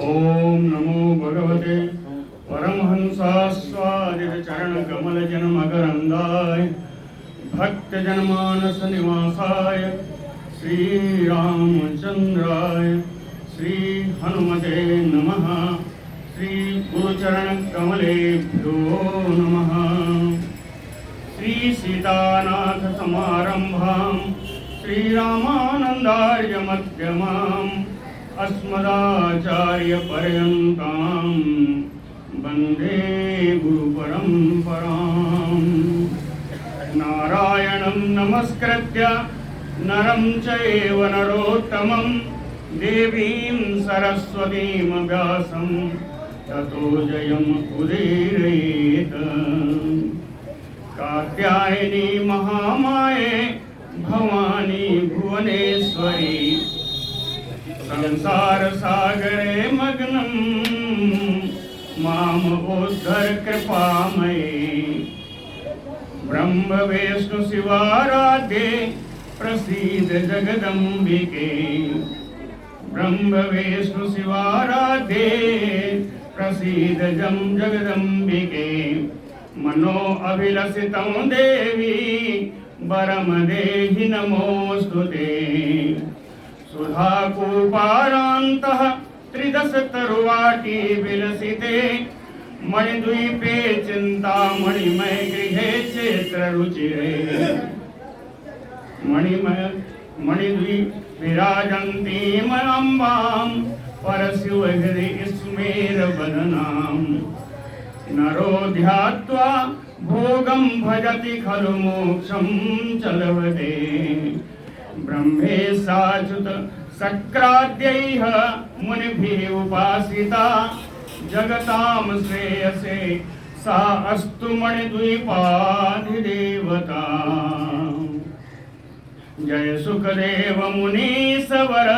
ओम नमो भगवते परमहंसास्वादित चरण कमल जन मकरंदाय भक्त जनमानस निवासाय श्री रामचंद्राय श्री हनुमते नमः। श्री गुरुचरण कमलेभ्यो नमः। श्री सीतानाथ समारंभां श्री रामानंदार्य मध्यमाम् अस्मदाचार्य पर्यन्तां वन्दे गुरु परंपरां। नारायणं नमस्कृत्य नरं चैव नरोत्तमं देवीं सरस्वतीं व्यासं ततो जयमुदीरयेत्। कात्यायनी महामाये भवानी भुवनेश्वरी संसार सागरे मग्नं माम उद्धर कृपामयी। ब्रह्म विष्णु शिवाराध्ये प्रसीद जगदम्बिके। ब्रह्म विष्णु शिवाराध्ये प्रसीद जगदम्बिके। मनो अभिलषितं देवी वरम देहि नमोस्तुते। सुधा कूपारान्तः त्रिदश तरुवाटी विलसिते। मणिद्वीपे चिन्तामणिमय गृहे चेत्ररुचिरे। मणिद्वीप विराजन्तीम् अम्बां परशिवहृदि स्मेरवदनाम्। नरो ध्यात्वा भोगं भजति खलु मोक्षं च लभते। ब्रह्मेशाच्युत शक्राद्यैः मुनिभिः उपासिता। जगतां श्रेयसे सा अस्तु मणिद्वीपाधिदेवता। जय सुखदेव मुनीश्वर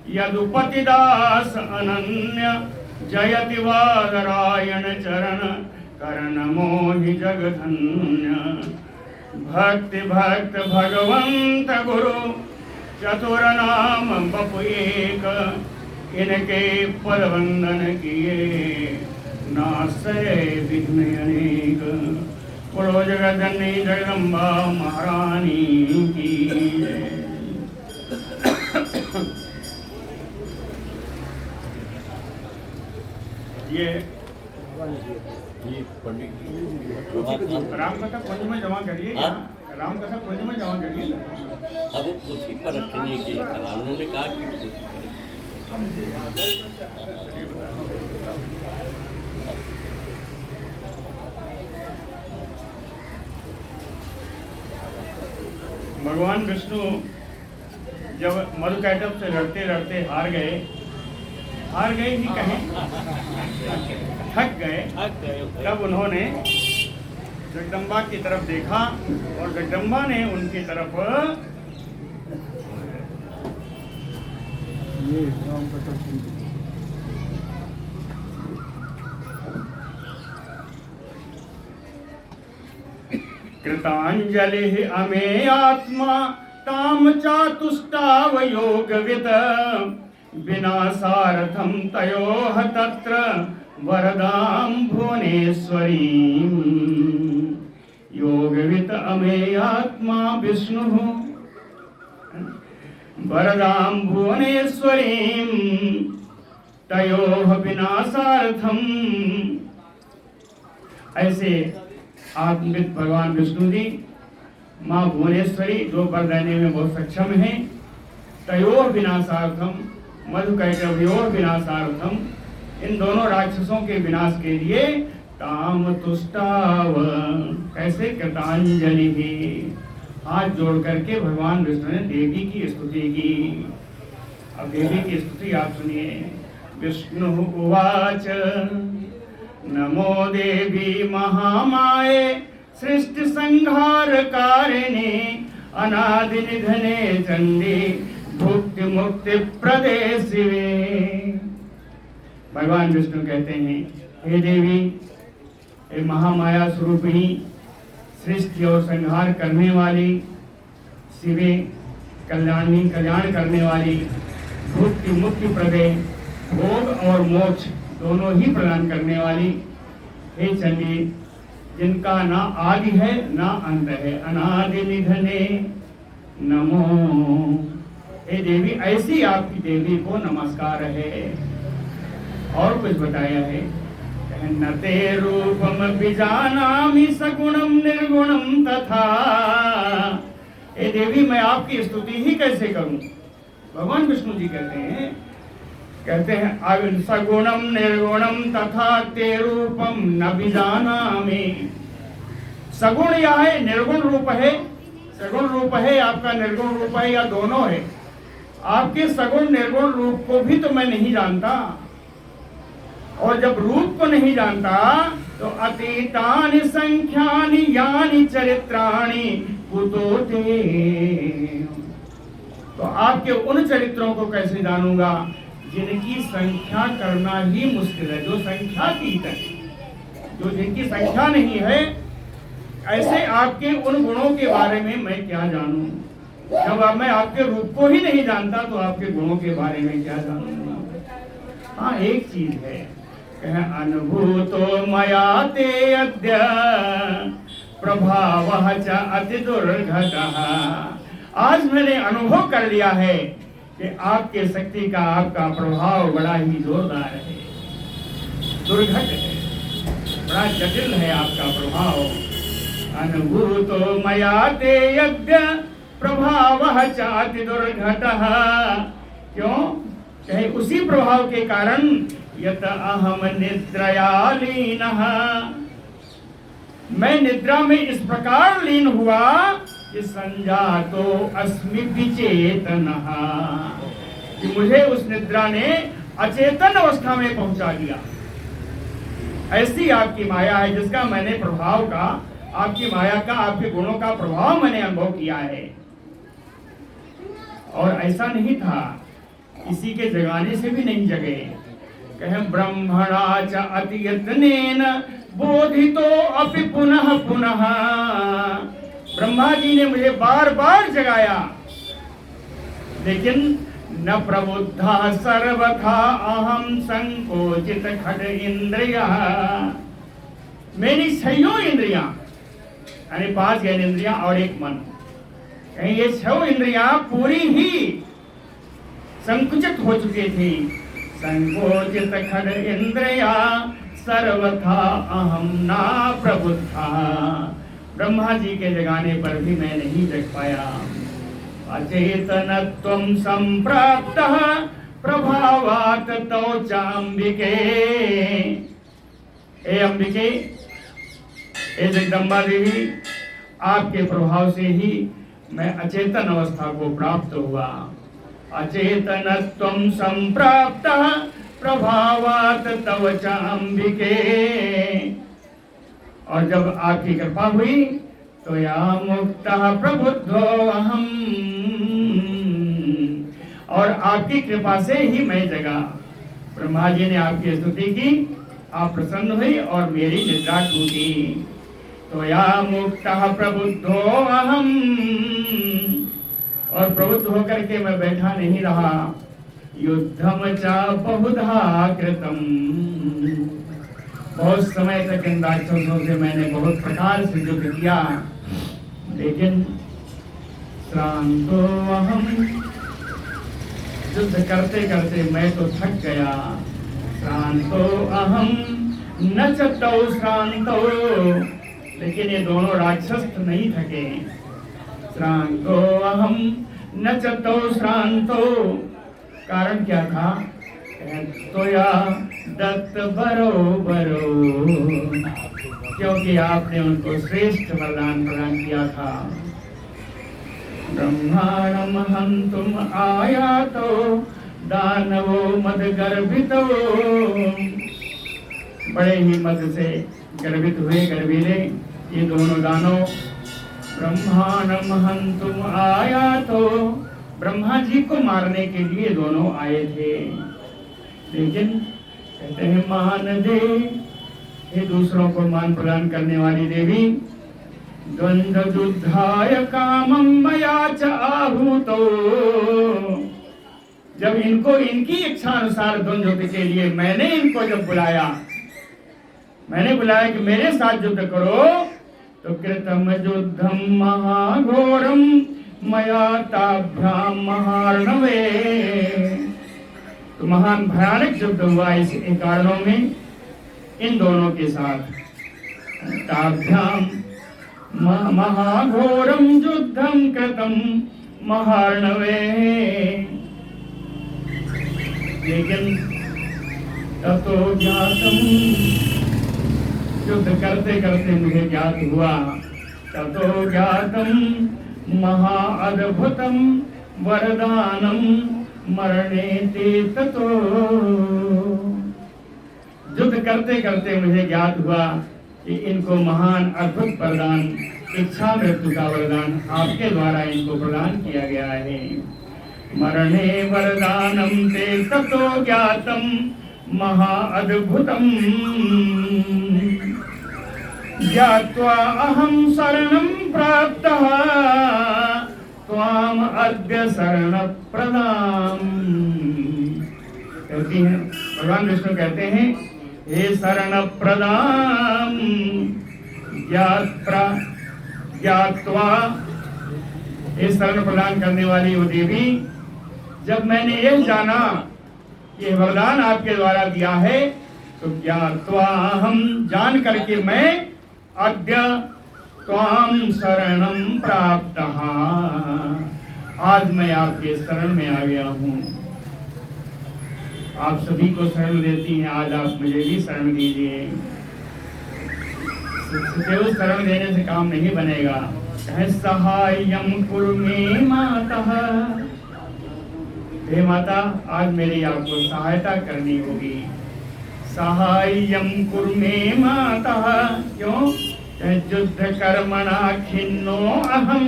यदुपतिदास अनन्य। जयति वादरायण चरण करण मोहि जगधन्य। भक्ति भक्त भगवंत गुरु चतुर नाम बपु एक। इनके पद वंदन किए नासय विघ्न अनेक। बोलो जगदन्नी जगदम्बा महारानी की जय। ये रामकथा कुंज में जमा करिए। रामकथा कुंज में जमा करिए। अब उसी पर रखने के उन्होंने कहा कि भगवान विष्णु जब मधुकैटभ से लड़ते लड़ते हार गए ही कहें थक गए। तब उन्होंने जगदम्बा की तरफ देखा और जगदम्बा ने उनकी तरफ कृतांजलि अमे आत्मा ताम चातुष्टाव योगविद। विनाशार्थं तयोः तत्र वरदां भुवनेश्वरीं। योगवित अमेयात्मा विष्णुः वरदां भुवनेश्वरीं। तयोः विनाशार्थं। ऐसे आत्मविद भगवान विष्णु जी माँ भुवनेश्वरी जो वर देने में बहुत सक्षम है। तयोः विनाशार्थम मधुकैटभयोः विनाशार्थम। इन दोनों राक्षसों के विनाश के लिए ताम तुष्टाव। कैसे? कृतांजलि ही हाथ जोड़ करके भगवान विष्णु ने देवी की स्तुति की। अब देवी की स्तुति आप सुनिए। विष्णु उवाच नमो देवी महामाये सृष्टि संहार कारिणे। अनादि निधने चंडी भुक्ति मुक्ति प्रदे शिवे। भगवान विष्णु कहते हैं हे देवी, हे महामाया स्वरूपिणी, सृष्टि और संहार करने वाली शिवे, कल्याण करने वाली भुक्ति मुक्ति प्रदे, भोग और मोक्ष दोनों ही प्रदान करने वाली हे चंडी, जिनका ना आदि है ना अंत है, अनादि निधने नमो। हे देवी, ऐसी आपकी देवी को नमस्कार है। और कुछ बताया है, न ते रूपम विजानामि सगुणम निर्गुणम तथा। हे देवी, मैं आपकी स्तुति ही कैसे करूं? भगवान विष्णु जी कहते हैं सगुणम निर्गुणम तथा ते रूपम न विजानामि। सगुण या है, निर्गुण रूप है, सगुण रूप है आपका, निर्गुण रूप है, या दोनों है। आपके सगुण निर्गुण रूप को भी तो मैं नहीं जानता, और जब रूप को नहीं जानता तो अतीतानि संख्यानि यानि चरित्राणि कुतो ते। तो आपके उन चरित्रों को कैसे जानूंगा जिनकी संख्या करना ही मुश्किल है, जो संख्यातीत है, जो जिनकी संख्या नहीं है। ऐसे आपके उन गुणों के बारे में मैं क्या जानूं? जब मैं आपके रूप को ही नहीं जानता तो आपके गुणों के बारे में क्या जानूंगा? हाँ, एक चीज है, अनुभूतो मया ते अद्य प्रभावः च अति दुर्घटः। आज मैंने अनुभव कर लिया है कि आपके शक्ति का, आपका प्रभाव बड़ा ही जोरदार है, दुर्घट है, बड़ा जटिल है आपका प्रभाव। अनुभूतो मया ते अद्य प्रभावः च अति दुर्घटः। क्यों? कहे उसी प्रभाव के कारण यत अहम निद्रया लीनः, मैं निद्रा में इस प्रकार लीन हुआ कि संजातो अस्मि विचेतनः, कि मुझे उस निद्रा ने अचेतन अवस्था में पहुंचा दिया। ऐसी आपकी माया है जिसका मैंने प्रभाव का, आपकी माया का, आपके गुणों का प्रभाव मैंने अनुभव किया है। और ऐसा नहीं था, किसी के जगाने से भी नहीं जगे। कहे ब्रह्मणा च अति यत्नेन बोधितो अपि पुनः पुनः। ब्रह्मा जी ने मुझे बार बार जगाया, लेकिन न प्रबुद्धा सर्वथा अहम संकोचित खड इंद्रिया। मेरी 6 इंद्रियां, यानी 5 ज्ञानेंद्रियां और 1 मन, ये 6 इंद्रियां पूरी ही संकुचित हो चुकी थी। संकोचित खड इंद्रिया सर्वथा अहम ना प्रबुद्धा। ब्रह्मा जी के जगाने पर भी मैं नहीं जग पाया। अचेतनत्वं संप्राप्तः प्रभावात् तौ चाम्बिके। हे अंबिके, हे जगदम्बा देवी, आपके प्रभाव से ही मैं अचेतन अवस्था को प्राप्त हुआ। अचेतनत्वं संप्राप्तः प्रभावात् तव च अंबिके। और जब आपकी कृपा हुई तो या मुक्तः प्रबुद्धो अहम, और आपकी कृपा से ही मैं जगा। ब्रह्मा जी ने आपकी स्तुति की, आप प्रसन्न हुई और मेरी निद्रा टूटी। तो या मुक्तः प्रबुद्धो अहम, और प्रबुद्ध होकर के मैं बैठा नहीं रहा। युद्धम च बहुधा कृतम, बहुत समय तक इन राक्षसों से मैंने बहुत प्रकार से युद्ध किया, लेकिन श्रांतो अहम, युद्ध करते करते मैं तो थक गया। श्रांतो अहम न च तौ श्रांतो, लेकिन ये दोनों राक्षस नहीं थके। श्रांतो अहम न च तौ श्रांतो, कारण क्या था? तो या दत्त बरो बरो, क्योंकि आपने उनको श्रेष्ठ वरदान प्रदान किया था। ब्रह्मांडम हंतुम आयातो दानवो मद गर्भितो, बड़े ही मद से गर्भित हुए गर्भीले ये दोनों दानव। ब्रह्मांडम हंतुम आयातो, ब्रह्मा जी को मारने के लिए दोनों आए थे, लेकिन कहते हैं मान दे, ये दूसरों को मान प्रदान करने वाली देवी। द्वंद्व युद्धाय कामं मया च आहूतो, जब इनको इनकी इच्छा अनुसार द्वंद युद्ध के लिए मैंने इनको जब बुलाया, मैंने बुलाया कि मेरे साथ युद्ध करो, तो कृतम युद्धम महाघोरम मया ताभ्याम महार्णवे, तो महान भयानक युद्ध हुआ इस कारणों में इन दोनों के साथ। ताभ्याम महाघोरम युद्धम कृतम महार्णवे, लेकिन ततो ज्ञातम, युद्ध करते करते मुझे ज्ञात हुआ, ततो ज्ञातम महाअद्भुतम वरदानम मरणे ते ततो, युद्ध करते करते मुझे ज्ञात हुआ कि इनको महान अद्भुत वरदान, इच्छा मृत्यु का वरदान आपके द्वारा इनको प्रदान किया गया है। मरणे वरदानम ते ततो ज्ञातम महाअद्भुतम, ज्ञात्वा अहम शरणं प्राप्तः त्वाम अद्य शरण प्रदाम। कहती हैं भगवान विष्णु कहते हैं, हे शरण प्रदाम ज्ञात्वा, हे शरण प्रदान करने वाली वो देवी, जब मैंने यह जाना ये वरदान आपके द्वारा दिया है, तो ज्ञात्वा हम जान करके मैं अद्य त्वाम शरणं प्राप्तः, आज मैं आपके शरण में आ गया हूँ। आप सभी को शरण देती हैं, आज आप मुझे भी शरण दीजिए। केवल शरण देने से काम नहीं बनेगा। सहायम कुरु मे मातः, हे माता आज मेरी आपको सहायता करनी होगी। सहायम कुरु मे मातः, क्यों? युद्ध कर्मणा खिन्नो अहम,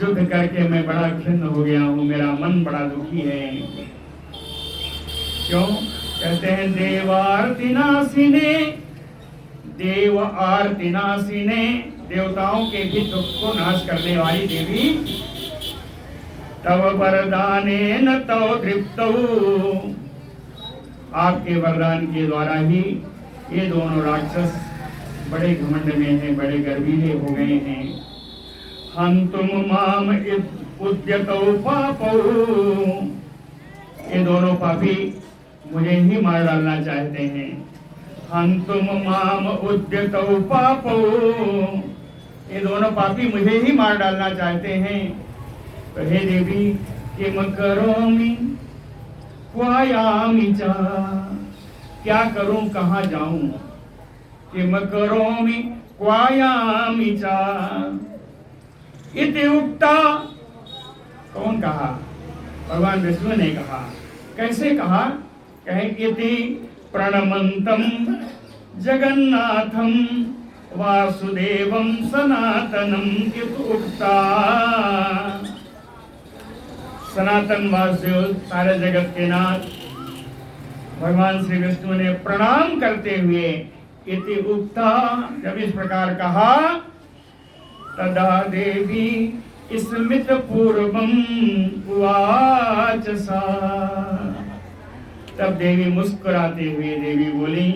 युद्ध करके मैं बड़ा खिन्न हो गया हूँ, मेरा मन बड़ा दुखी है। क्यों? कहते हैं देवार्ति नाशिने, देव आर्ति नाशिने, देवताओं के भी दुख को नाश करने वाली देवी, तव वरदाने न तव तृप्तौ, आपके वरदान के द्वारा ही ये दोनों राक्षस बड़े घमंड में हैं, बड़े गर्वीले हो गए हैं। हंतुम माम उद्यतौ पापौ, ये दोनों पापी मुझे ही मार डालना चाहते हैं। हंतुम माम उद्यतौ पापौ, ये दोनों पापी मुझे ही मार डालना चाहते हैं। तो हे देवी किम करोमि क्वायामि च, क्या करूं कहाँ जाऊं? किम करोमि क्वायामि च इति उक्ता, कौन कहा? भगवान विष्णु ने कहा। कैसे कहा? कहे इति प्रणमंतम जगन्नाथम वासुदेवम सनातनम इति उक्ता, सनातन वासुदेव सारे जगत के नाथ भगवान श्री विष्णु ने प्रणाम करते हुए इति उक्ता, जब इस प्रकार कहा, तदा देवी स्मित पूर्वम उवाच सा, तब देवी मुस्कुराते हुए देवी बोली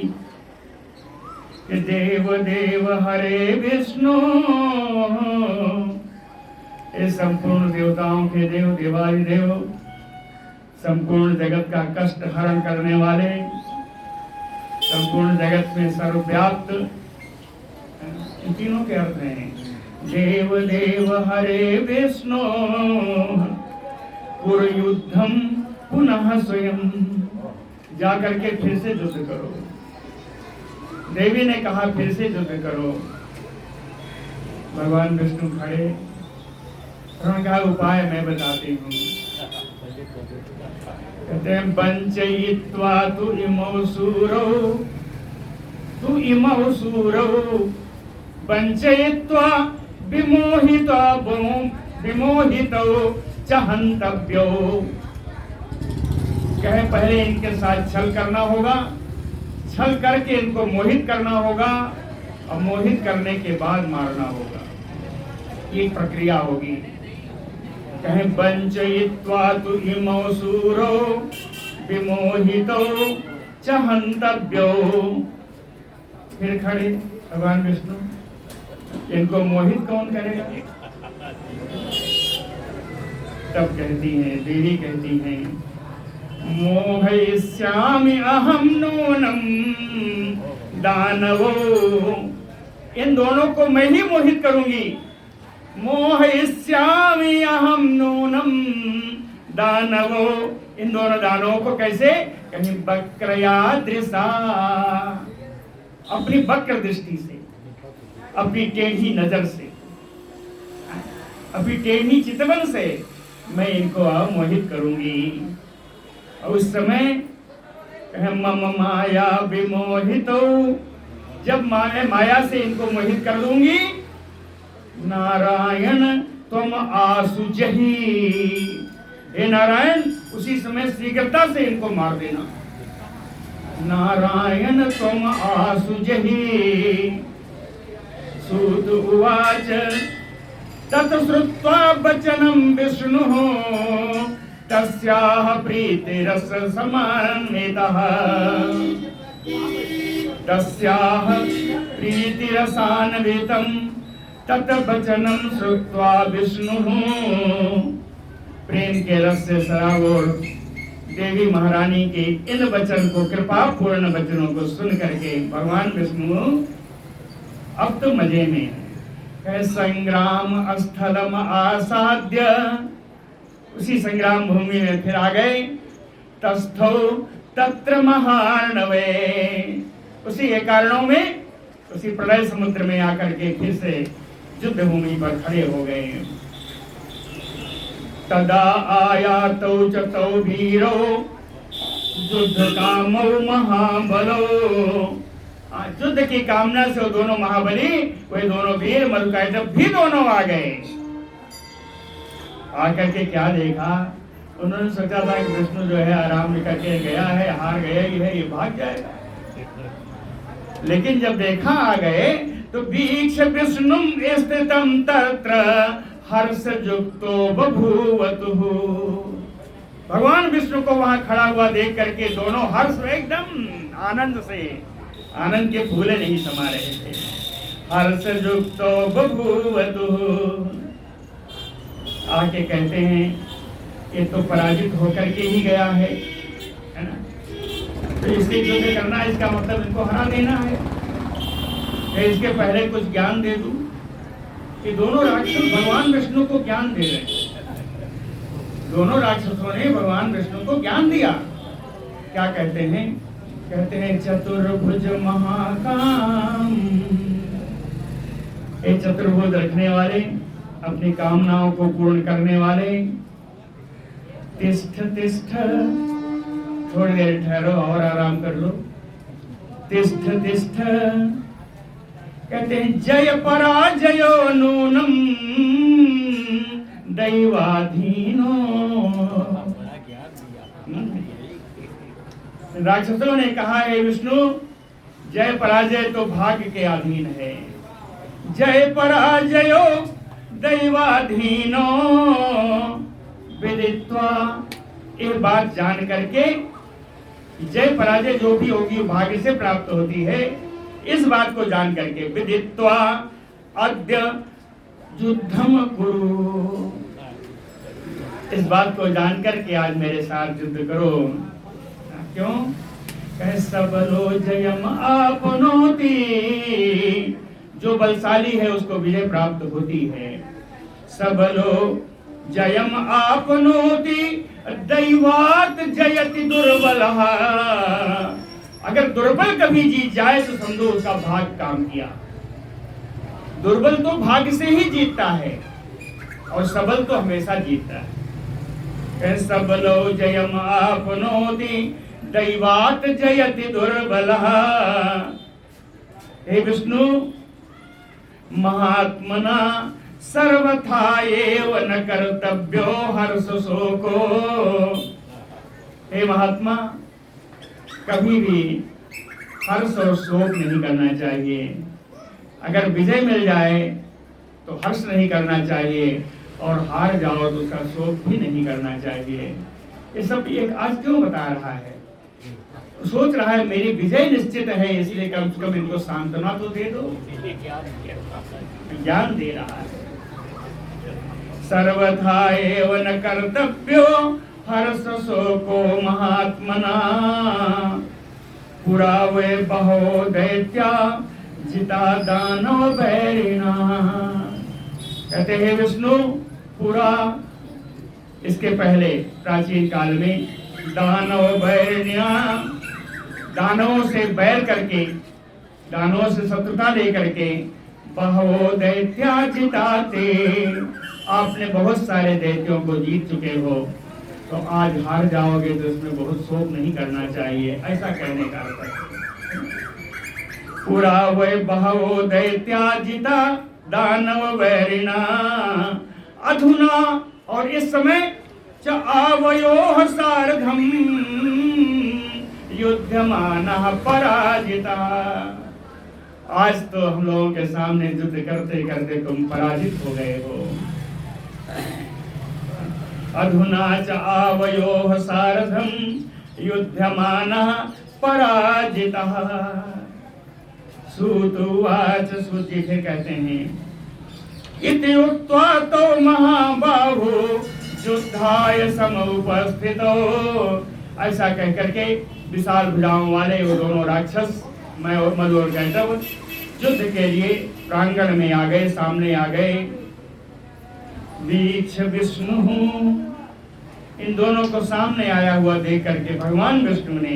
कि देव देव हरे विष्णु, ये संपूर्ण देवताओं के देव, देवादिदेव, संपूर्ण जगत का कष्ट हरण करने वाले, संपूर्ण जगत में सर्वव्याप्त, इन तीनों के अर्थ हैं देव देव हरे विष्णु पुरयुद्धम पुनः स्वयं, जाकर के फिर से युद्ध करो। देवी ने कहा फिर से युद्ध करो। भगवान विष्णु खड़े, उन्होंने कहा उपाय मैं बताती हूँ। कहते हैं वंचयित्वा तु इमौ सूरौ वंचयित्वा विमोहितौ च हन्तव्यो, कहे पहले इनके साथ छल करना होगा, छल करके इनको मोहित करना होगा, और मोहित करने के बाद मारना होगा, ये प्रक्रिया होगी। कहें वंचयित्वा तु इमौ सूरो विमोहितो च हन्तव्यो। फिर खड़े भगवान विष्णु, इनको मोहित कौन करेगा? तब कहती हैं, देवी कहती हैं, मोहयिष्यामि अहं नूनं दानवो। इन दोनों को मैं ही मोहित करूंगी। मोहयिष्यामि अहं नूनं दानवो। इन दोनों दानवों को कैसे? कहीं वक्रया दृशा, अपनी वक्र दृष्टि से, अपनी टेढ़ी नजर से, अपनी टेढ़ी चितवन से मैं इनको मोहित करूंगी। और उस समय मम माया विमोहितो, जब माया से इनको मोहित कर दूंगी, नारायण तुम आसुजहि, हे नारायण उसी समय शीघ्रता से इनको मार देना। नारायण तुम आसुजहि। सूत उवाच तत् श्रुत्वा वचनं विष्णुः तस्याः प्रीतिरस समन्वितः। तस्याः प्रीतिरसान्वितं तत् वचनं श्रुत्वा विष्णुः। प्रेम के रस से सराबोर देवी महारानी के इन वचन को, कृपा पूर्ण वचनों को सुन करके भगवान विष्णु अब तो मजे में है। संग्राम स्थलम आसाद्य, उसी संग्राम भूमि में फिर आ गए। तस्थौ तत्र महार्णवे, उसी एकारणों में, उसी प्रलय समुद्र में आकर के फिर से युद्ध भूमि पर खड़े हो गए। तदा आयातौ च तौ वीरो युद्ध कामौ महाबलो। युद्ध की कामना से वो दोनों महाबली, वे दोनों वीर मधुकैटभ भी दोनों आ गए। आकर के क्या देखा, उन्होंने सोचा था कि विष्णु जो है आराम करके गया है, हार गया ही है, ये भाग जाएगा। लेकिन जब देखा आ गए तो वीक्ष विष्णुम स्थितं तत्र हर्ष युक्तो बभूवतुः। भगवान विष्णु को वहां खड़ा हुआ देख करके दोनों हर्ष एकदम आनंद से, आनंद के फूले नहीं समा रहे थे। हर्ष युक्तो बभूवतुः। आके कहते हैं ये तो पराजित होकर के ही गया है ना, तो इससे युद्ध करना, इसका मतलब इनको हरा देना है। इसके पहले कुछ ज्ञान दे दूं कि दोनों राक्षस भगवान विष्णु को ज्ञान दे रहे हैं। दोनों राक्षसों ने भगवान विष्णु को ज्ञान दिया। क्या कहते हैं? कहते हैं चतुर्भुज महाकाम, एक चतुर्भुज रखने वाले, अपनी कामनाओं को पूर्ण करने वाले। तिष्ठ तिष्ठ, थोड़ी देर ठहरो और आराम कर लो। तिष्ठ तिष्ठ, कहते हैं जय पराजयो नूनम दैवाधीनो। राक्षसों ने कहा है विष्णु, जय पराजय तो भाग्य के अधीन है। जय पराजयो दैवाधीनो विदित्वा, एक बात जान करके, जय पराजय जो भी होगी भाग्य से प्राप्त होती है, इस बात को जान करके विदित्वा अद्य युद्धम कुरु, इस बात को जान करके आज मेरे साथ युद्ध करो। क्यों? कहे सबलो जयम आपनोति, जो बलशाली है उसको विजय प्राप्त होती है। सबलो जयम आपनोति दैवात जयति दुर्बलः। अगर दुर्बल कभी जीत जाए तो समझो उसका भाग्य काम किया। दुर्बल तो भाग्य से ही जीतता है और सबल तो हमेशा जीतता है। सबलो जयम आपनोति दैवात जयति दुर्बलः। हे विष्णु, महात्मना सर्वथा एव न कर्तव्यो हर्ष शोको। हे महात्मा, कभी भी हर्ष और शोक नहीं करना चाहिए। अगर विजय मिल जाए तो हर्ष नहीं करना चाहिए, और हार जाओ तो उसका शोक भी नहीं करना चाहिए। ये सब एक आज क्यों बता रहा है? सोच रहा है मेरी विजय निश्चित है, इसलिए कम से कम इनको सांत्वना तो दे दो, ज्ञान दे रहा है। सर्वथा एव न कर्तव्यो हर्ष शोको महात्मना, पुरा वे बहो दैत्या जिता दानव बैरिणा। कहते हैं विष्णु, पूरा इसके पहले प्राचीन काल में दानव बैरिणा, दानवों से बैर करके, दानवों से शत्रुता लेकर के बहो दैत्या जिताते, आपने बहुत सारे दैत्यों को जीत चुके हो, तो आज हार जाओगे तो इसमें बहुत शोक नहीं करना चाहिए, ऐसा कहने का अर्थ है। पुरा वै बहवो दैत्याजिता दानव वैरिणा अधुना, और इस समय च आवयोः सार्धम युध्यमानः पराजिता। आज तो हम लोगों के सामने युद्ध करते करते तुम पराजित हो गए हो। अधुना च आवयोः सार्धम युध्यमानः पराजितः। सूतुवाच, सूत जी फिर कहते हैं, इति उक्त्वा तो महाबाहु युद्धाय समुपस्थितो। ऐसा कह करके विशाल भुजाओं वाले वो दोनों राक्षस, मैं और मधु और कैटव, युद्ध के लिए प्रांगण में आ गए, सामने आ गए। वीक्ष विष्णु, इन दोनों को सामने आया हुआ देख करके भगवान विष्णु ने,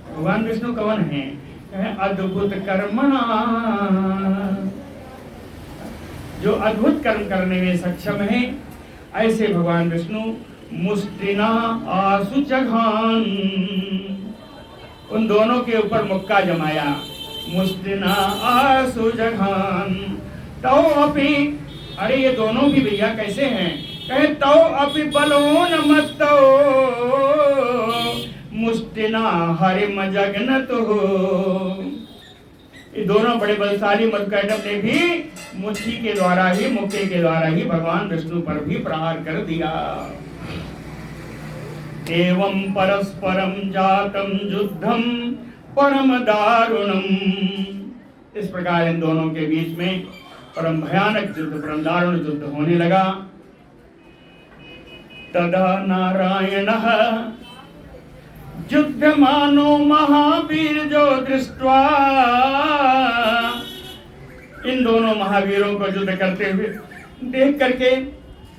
भगवान विष्णु कौन है? अद्भुत कर्मणा, जो अद्भुत कर्म करने में सक्षम है, ऐसे भगवान विष्णु मुष्टिना आसु जघान, उन दोनों के ऊपर मुक्का जमाया। मुष्टिना आसु जघान तौ अपि, अरे ये दोनों भी भैया कैसे हैं? कहे तौ अपि बलोन मत्तो मुष्टिना हरिम जगनत हो। ये दोनों बड़े बलशाली मधुकैटभ ने भी मुट्ठी के द्वारा ही, मुक्के के द्वारा ही भगवान विष्णु पर भी प्रहार कर दिया। एवं परस्परम जातम युद्धम परम दारुणम, इस प्रकार इन दोनों के बीच में परम भयानक युद्ध, परम दारुण युद्ध होने लगा। तदा नारायणः युध्यमानो महावीर जो दृष्ट्वा, इन दोनों महावीरों को युद्ध करते हुए देख करके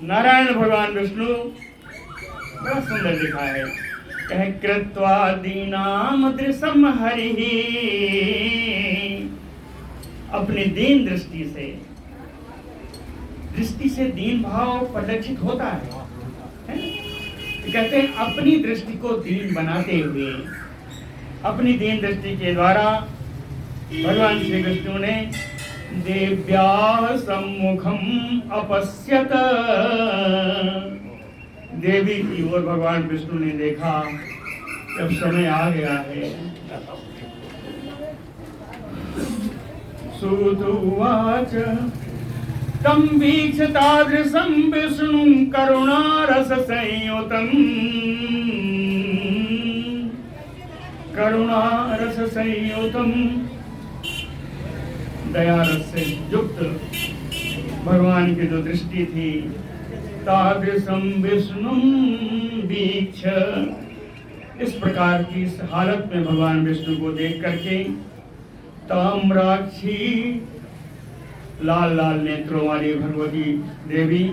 नारायण भगवान विष्णु, बड़ा सुंदर लिखा है, कहे कृत्वा दीनाम दृशम हरिहि, अपनी दीन दृष्टि से दीन भाव परिलक्षित होता है? कहते हैं अपनी दृष्टि को दीन बनाते हुए, अपनी दीन दृष्टि के द्वारा भगवान श्री विष्णु ने देव्या सम्मुखम अपश्यत, देवी की ओर भगवान विष्णु ने देखा। जब समय आ गया है, सुतुवाच तम वीक्ष तादृशं विष्णुं करुणारस संयुतं, करुणारस संयुतं, दयारस से युक्त भगवान की जो दृष्टि थी, तादृशं विष्णुं वीक्ष, इस प्रकार की इस हालत में भगवान विष्णु को देख करके ताम्राक्षी, लाल लाल नेत्रों वाली भगवती देवी,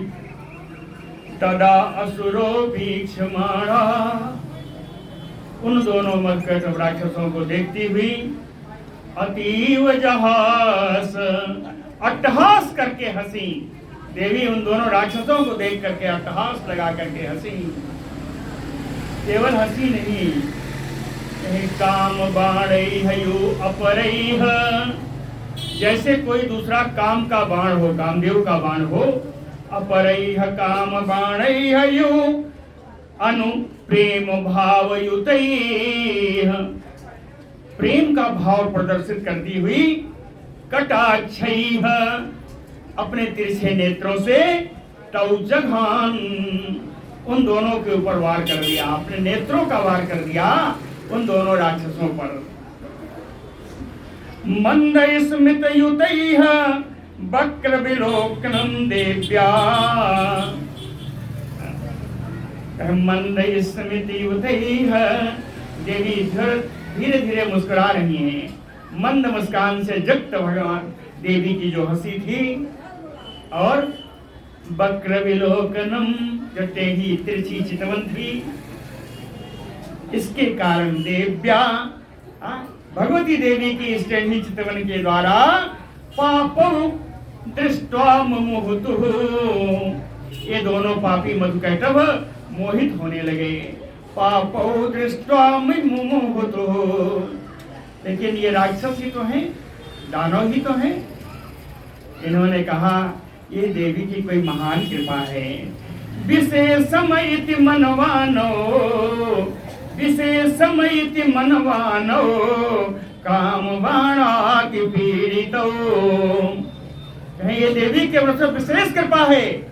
तदा असुरो वीक्षमाणा, उन दोनों मधुकैटभ राक्षसों को देखती हुई अतीव जहास, अट्टहास करके हंसी। देवी उन दोनों राक्षसों को देख करके अट्टहास लगा करके हंसी। केवल हंसी नहीं, काम बाणैर्हयो अपरैः, जैसे कोई दूसरा काम का बाण हो, कामदेव का बाण हो, अपरैः काम बाणैर्हयो अनु प्रेम भावयुतैः, प्रेम का भाव प्रदर्शित करती हुई कटाक्षैः, अपने तिरछे नेत्रों से तौ जघान, उन दोनों के ऊपर वार कर दिया, अपने नेत्रों का वार कर दिया उन दोनों राक्षसों पर। मंद स्मित युतैः वक्र विलोकनम देव्या, मंद स्मित युतैः, देवी धीरे धीरे मुस्कुरा रही हैं, मंद मुस्कान से युक्त भगवान देवी की जो हंसी थी, और वक्र विलोकनम, जो टेढ़ी तिरछी चितवन थी, इसके कारण देव्या, भगवती देवी की इस टेढ़ी चितवन के द्वारा पापौ दृष्ट्वा मुमुहुतुः, ये दोनों पापी मधुकैटभ मोहित होने लगे। पापौ दृष्ट्वा मुमुहुतुः, लेकिन ये राक्षस ही तो हैं, दानव ही तो हैं। इन्होंने कहा ये देवी की कोई महान कृपा है। विशेषम इति मनवानो, विशेषम इति मनवानो, कामबाणाति पीड़ितो, ये देवी के वर्ष विशेष कृपा है।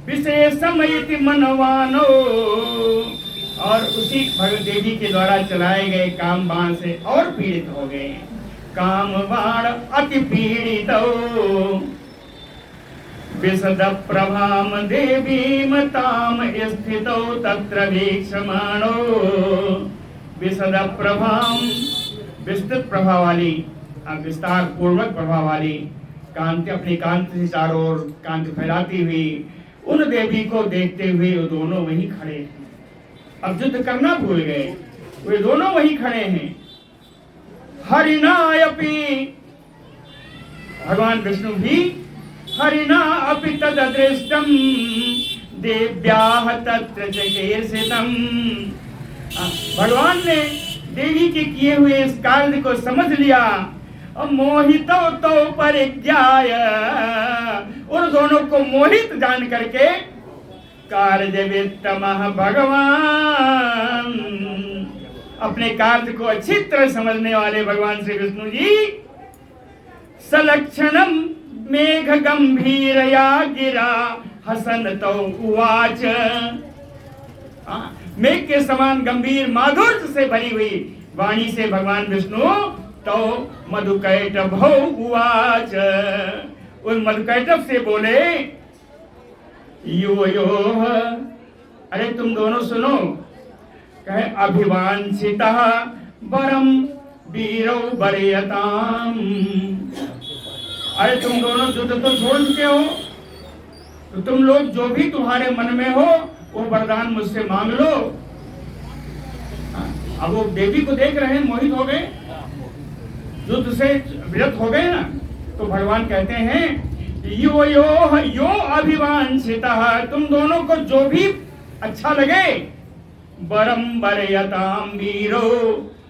विशेषम इति मनवानो, और उसी भगवती देवी के द्वारा चलाए गए काम बाण से और पीड़ित हो गए। काम बाण अति पीड़ितो, विशद प्रभाम देवीम ताम स्थितौ तत्र वीक्षमाणो, विशद प्रभाम, विस्तृत प्रभा वाली, विस्तार पूर्वक प्रभा वाली कांति, अपनी कांति से चारों ओर कांति फैलाती हुई उन देवी को देखते हुए वो दोनों वहीं खड़े हैं। अब युद्ध करना भूल गए, वे दोनों वहीं खड़े हैं। हरिणायपि, भगवान विष्णु भी हरिणा अपि तददृष्टम देव्याः तत्र चिकीर्षितम्, भगवान ने देवी के किए हुए इस कार्य को समझ लिया। मोहितो तो परिज्ञाय, उन दोनों को मोहित जान करके कार्य वित्तमः भगवान, अपने कार्य को अच्छी तरह समझने वाले भगवान श्री विष्णु जी सलक्षणम मेघ गंभीरया गिरा हसन तो उवाच, मेघ के समान गंभीर माधुर्य से भरी हुई वाणी से भगवान विष्णु तो मधुकैटभ उवाच, उन मधुकैटभ से बोले यो यो, अरे तुम दोनों सुनो, कहे अभिवांछितः वरम वीरौ वरीयताम, अरे तुम दोनों युद्ध तो छोड़ चुके हो, तो तुम लोग जो भी तुम्हारे मन में हो वो वरदान मुझसे मांग लो। अब वो देवी को देख रहे हैं, मोहित हो गए, युद्ध से विरत हो गए ना, तो भगवान कहते हैं यो यो यो अभिवांछितः, तुम दोनों को जो भी अच्छा लगे, वरम वरीयताम वीरो,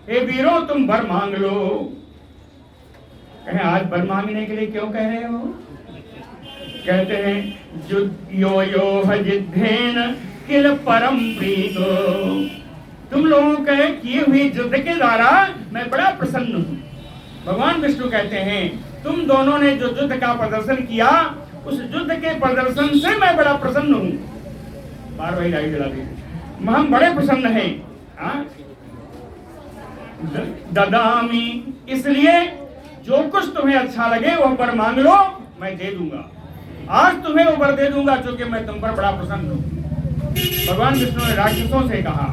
हे वीरो तुम वर मांग लो। कहें आज वर मांगने के लिए क्यों कह रहे हो? कहते हैं यो यो जिद्धेन किल परम प्रीतो, तुम लोगों के किए हुए युद्ध के द्वारा मैं बड़ा प्रसन्न हूँ। भगवान विष्णु कहते हैं तुम दोनों ने जो युद्ध का प्रदर्शन किया, उस युद्ध के प्रदर्शन से मैं बड़ा प्रसन्न हूँ। बार वही लाइट जला दी, हम बड़े प्रसन्न हैं। ददामी, इसलिए जो कुछ तुम्हें अच्छा लगे वह वर मांग लो, मैं दे दूंगा। आज तुम्हें वो वर दे दूंगा क्योंकि मैं तुम पर बड़ा प्रसन्न हूँ। भगवान विष्णु ने राक्षसों से कहा।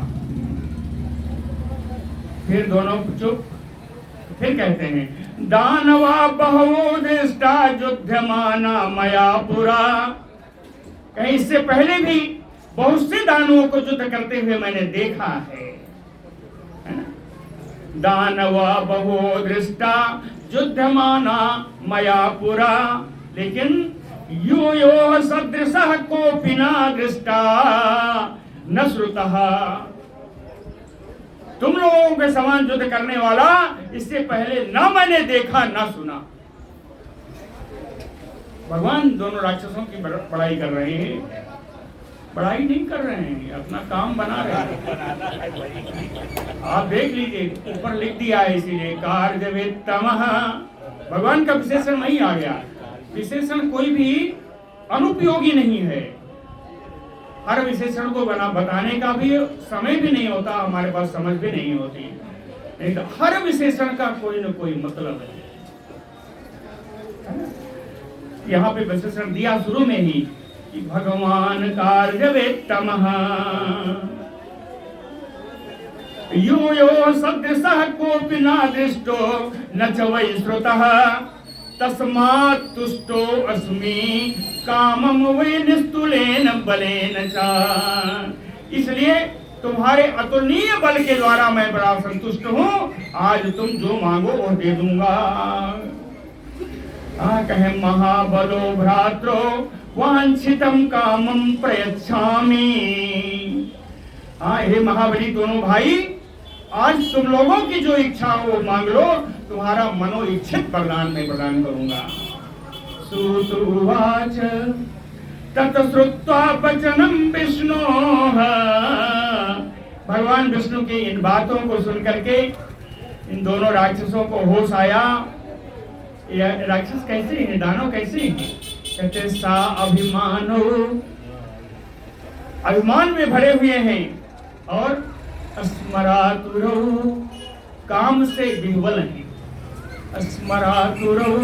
फिर दोनों चुप। फिर कहते हैं दानवा बहवो दृष्टा युध्यमाना मया पुरा, कहीं इससे पहले भी बहुत से दानवों को युद्ध करते हुए मैंने देखा है। दानवा बहवो दृष्टा युध्यमाना मया पुरा, लेकिन यो यो सदृशः कोऽपि न दृष्टा न श्रुतः, तुम लोगों के समान युद्ध करने वाला इससे पहले ना मैंने देखा ना सुना। भगवान दोनों राक्षसों की बड़ाई कर रहे हैं, बड़ाई नहीं कर रहे हैं, अपना काम बना रहे हैं। आप देख लीजिए, ऊपर लिख दिया है इसीलिए कार्य वित्तमः, भगवान का विशेषण नहीं आ गया। विशेषण कोई भी अनुपयोगी नहीं है, हर विशेषण को बताने का भी समय भी नहीं होता, हमारे पास समझ भी नहीं होती, नहीं तो हर विशेषण का कोई न कोई मतलब है। यहाँ पे विशेषण दिया शुरू में ही कि भगवान कार्य वेत्तमः यो यो सदृशः कोऽपि न दृष्टो न च वै श्रुतः तस्मात् तुष्टो अस्मि कामं वै निस्तुलेन बलेन च। इसलिए तुम्हारे अतुलनीय बल के द्वारा मैं बड़ा संतुष्ट हूँ, आज तुम जो मांगो वो दे दूंगा। कहे महाबलो भ्रात्रो वांछितम कामं प्रयच्छामि। हे महाबली दोनों भाई, आज तुम लोगों की जो इच्छा हो मांग लो, तुम्हारा मनोइच्छित वरदान मैं प्रदान करूंगा। सूत उवाच तत श्रुत्वा वचनं विष्णोः। भगवान विष्णु की इन बातों को सुनकर के इन दोनों राक्षसों को होश आया। यह राक्षस कैसे हैं, दानव कैसे हैं? कहते सा अभिमानो, अभिमान में भरे हुए हैं, और अस्मरातुरो, काम से विह्वल है। अस्मरातुरो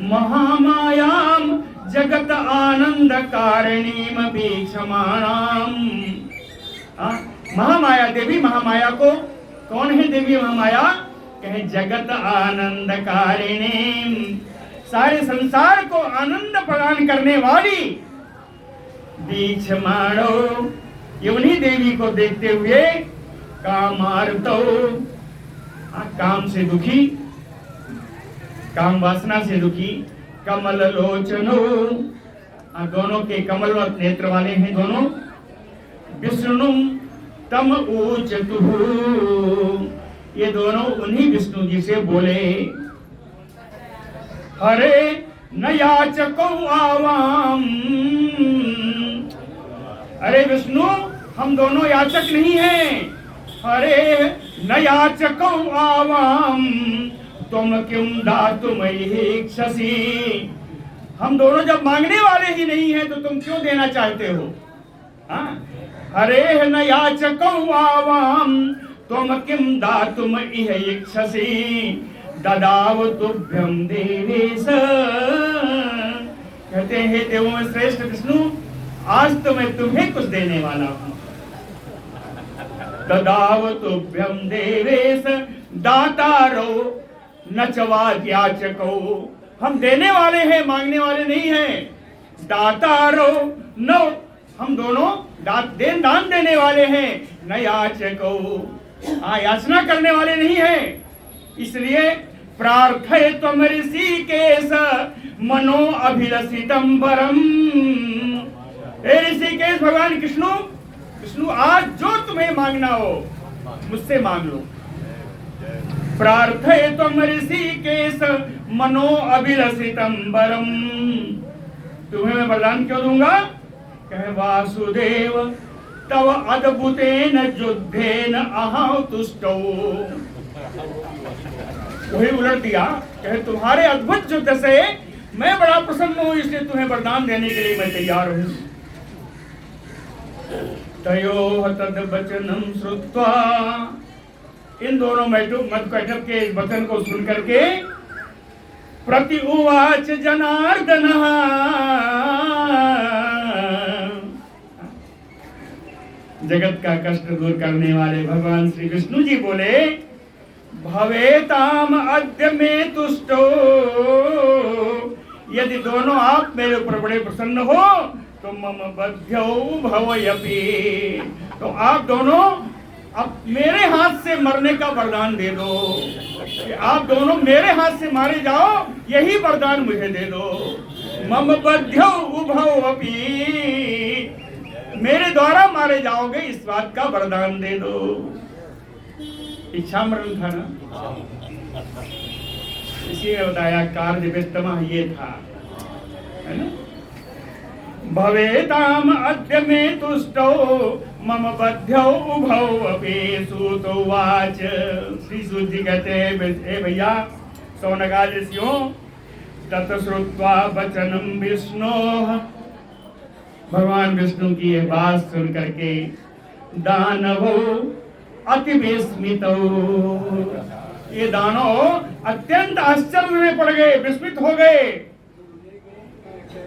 महामायाम जगत आनंद कारणीम भीक्षमाणाम। महामाया, देवी महामाया को, कौन है देवी महामाया? कहे जगत आनंद कारिणी, सारे संसार को आनंद प्रदान करने वाली। भीक्षमाणो, ये उन्हीं देवी को देखते हुए कामार्तो, काम से दुखी, काम वासना से दुखी। कमल लोचनो, दोनों के कमलवत नेत्र वाले हैं दोनों। विष्णु तम ऊचतुः, ये दोनों उन्हीं विष्णु जी से बोले। हरे न याचको आवाम, अरे विष्णु हम दोनों याचक नहीं हैं। हरे न याचको आवाम तुम किम दातुमयि इच्छसि। हम दोनों जब मांगने वाले ही नहीं हैं तो तुम क्यों देना चाहते हो? हरे न याचको आवाम तुम किम दातुम इह इच्छसि ददाव तुभ्यम देवेश। कहते हैं देवों में श्रेष्ठ विष्णु, आज तो मैं तुम्हें कुछ देने वाला हूं। ददाव तुभ्यम देवेश दातारो न च वाच्याचको, हम देने वाले हैं, मांगने वाले नहीं हैं। दातारो न, हम दोनों दान देने वाले हैं। न याचको, याचना करने वाले नहीं हैं। इसलिए प्रार्थय त्वम ऋषिकेश मनो अभिलषितम वरम। हे ऋषिकेश, भगवान विष्णु आज जो तुम्हें मांगना हो मुझसे मांग लो। प्रार्थय त्वम ऋषिकेश मनो अभिलषितम वरम, तुम्हें मैं वरदान क्यों दूंगा? कहे वासुदेव तव अद्भुतेन युद्धेन अहं तुष्टो। वही उलट दिया, कहे तुम्हारे अद्भुत युद्ध से मैं बड़ा प्रसन्न हूं, इसलिए तुम्हें वरदान देने के लिए मैं तैयार हूं। तयोः तद् वचनं श्रुत्वा, इन दोनों मधुकैटभ के वचन को सुन करके प्रति उवाच जनार्दनः, जगत का कष्ट दूर करने वाले भगवान श्री विष्णु जी बोले, भवेताम अद्य में तुष्टो, यदि दोनों आप मेरे ऊपर बड़े प्रसन्न हो तो मम बध्यौ भवयपि, तो आप दोनों अब मेरे हाथ से मरने का वरदान दे दो। कि आप दोनों मेरे हाथ से मारे जाओ, यही वरदान मुझे दे दो। मम बध्यौ उभौ अपि, मेरे द्वारा मारे जाओगे इस बात का वरदान दे दो। इच्छा मरण था ना, इसी ने बताया कार्य वित्तमः, ये था, है ना। भवेताम अद्य में तुष्टो मम बध्यौ उभौ अपि। सूतोवाच, श्री सूत जी कहते हैं, हे भैया शौनकादि ऋषियों, तत् श्रुत्वा वचनं विष्णोः भगवान विष्णु की ये बात सुन करके दानवो अति विस्मितो, ये दानव अत्यंत आश्चर्य में पड़ गए, विस्मित हो गए,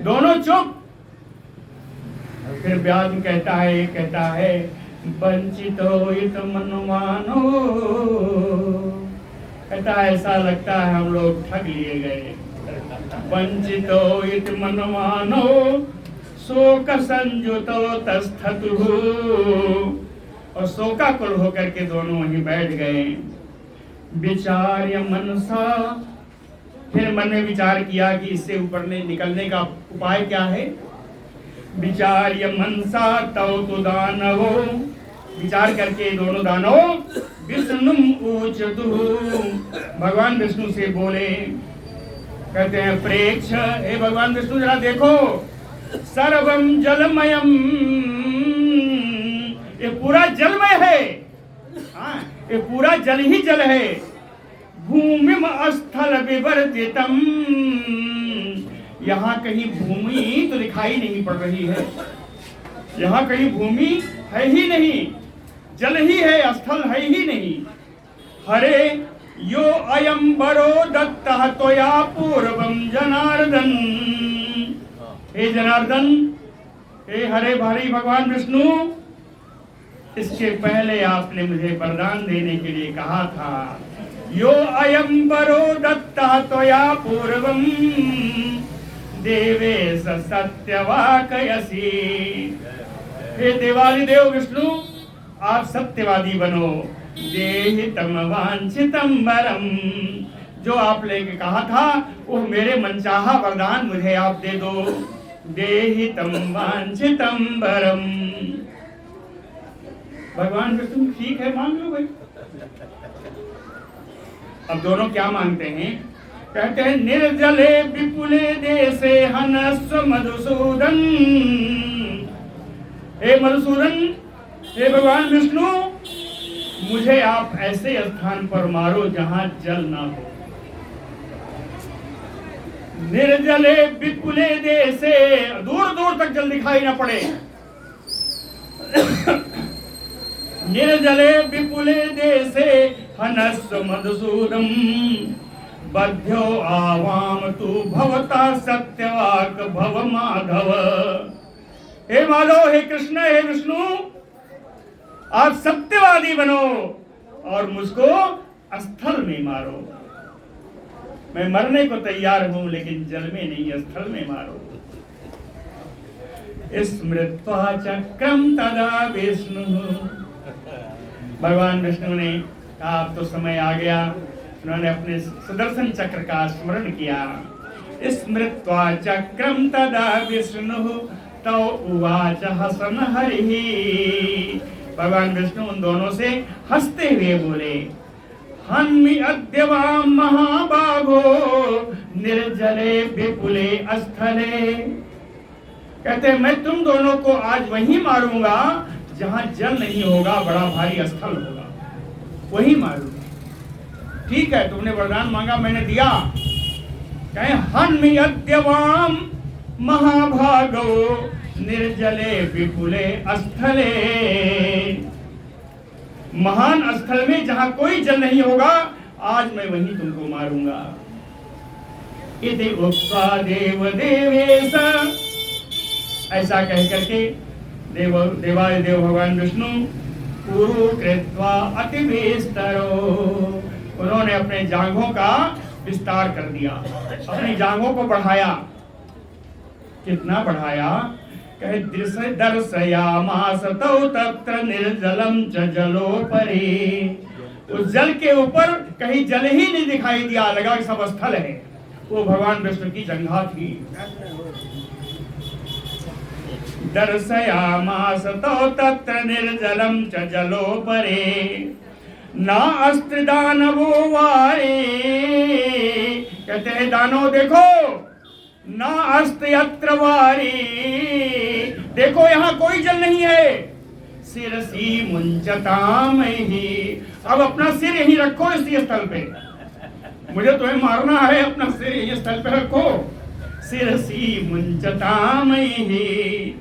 दोनों चुप। फिर व्यास कहता है वंचितो इत मनमानो, कहता है ऐसा लगता है हम लोग ठग लिए गए। वंचितो इत मनमानो शोक संयुतो तस्थतु, और शोकाकुल होकर के दोनों वहीं बैठ गए। विचार्य मनसा, फिर मन में विचार किया कि इससे ऊपर निकलने का उपाय क्या है। विचार्य मनसा तव तो दानवो, विचार करके दोनों दानव विष्णु ऊचतु, भगवान विष्णु से बोले, कहते हैं प्रेक्ष, हे भगवान विष्णु जरा देखो, सर्वम जलमयम, ये पूरा जलमय है, हाँ ये पूरा जल ही जल है। भूमिम स्थल विवर्जितम, यहाँ कहीं भूमि तो दिखाई नहीं पड़ रही है, यहाँ कहीं भूमि है ही नहीं, जल ही है, स्थल है ही नहीं। हरे यो अयम बरो दत्तः त्वया पूर्वम जनार्दन, हे जनार्दन, हे हरे भारी भगवान विष्णु, इसके पहले आपने मुझे वरदान देने के लिए कहा था। यो अयम बरो दत्तः त्वया पूर्वम देवेश सत्यवाकयसी, हे देवादि देव विष्णु, आप सत्यवादी बनो। देहि तम वांछितम वरम, जो आप लेके कहा था वो मेरे मनचाहा वरदान मुझे आप दे दो। देहि तम वांछितम वरम, भगवान विष्णु ठीक है मांग लो भाई। अब दोनों क्या मांगते हैं, कहते हैं निर्जले विपुले देशे हनस्व मधुसूदन, हे मधुसूदन, हे भगवान विष्णु, मुझे आप ऐसे स्थान पर मारो जहां जल ना हो। निर्जले विपुले देशे, दूर दूर तक जल दिखाई ना पड़े। निर्जले विपुले देशे हनस्व मधुसूदन, बध्यो आवाम तु भवता सत्यवाक भव माधव, हे माधव, हे कृष्ण, हे विष्णु, आप सत्यवादी बनो और मुझको स्थल में मारो। मैं मरने को तैयार हूं, लेकिन जल में नहीं, स्थल में मारो। स्मृत्वा चक्रम तदा विष्णु, भगवान विष्णु ने कहा अब तो समय आ गया। उन्होंने अपने सुदर्शन चक्र का स्मरण किया। स्मृत्वा चक्रम तदा विष्णु तौ उवाच हसन हरिः, भगवान विष्णु उन दोनों से हंसते हुए बोले, हन्मि अद्य वाम महाबागो निर्जले विपुले स्थले, कहते हैं मैं तुम दोनों को आज वहीं मारूंगा जहां जल नहीं होगा, बड़ा भारी स्थल होगा, वहीं मारूंगा। ठीक है, तुमने वरदान मांगा, मैंने दिया। कहें हन्मि अद्य वाम महाभागो निर्जले विपुले स्थले, महान स्थल में जहां कोई जल नहीं होगा, आज मैं वहीं तुमको मारूंगा। इति उक्त्वा देव देवेश, ऐसा कह करके देवादिदेव भगवान विष्णु कुरु कृत्वा अति विस्तरो, उन्होंने अपने जांघों का विस्तार कर दिया, अपनी जांघों को बढ़ाया। कितना बढ़ाया, कहे दर्शयामास तौ तत्र निर्जलम च जलोपरि, उस जल के ऊपर कहीं जल ही नहीं दिखाई दिया, लगा कि सब स्थल है। वो भगवान विष्णु की जंघा थी। दर्शयामास तौ तत्र निर्जलम च जलोपरि ना अस्त्र दानवो वारे, कहते हैं दानव देखो, ना अस्त्र यत्र वारी, देखो यहाँ कोई जल नहीं है। सिरसी मुंचताम ही, अब अपना सिर यहीं रखो इसी स्थल पे, मुझे तुम्हें मारना है, अपना सिर यहीं स्थल पे रखो। सिरसी मुंचताम ही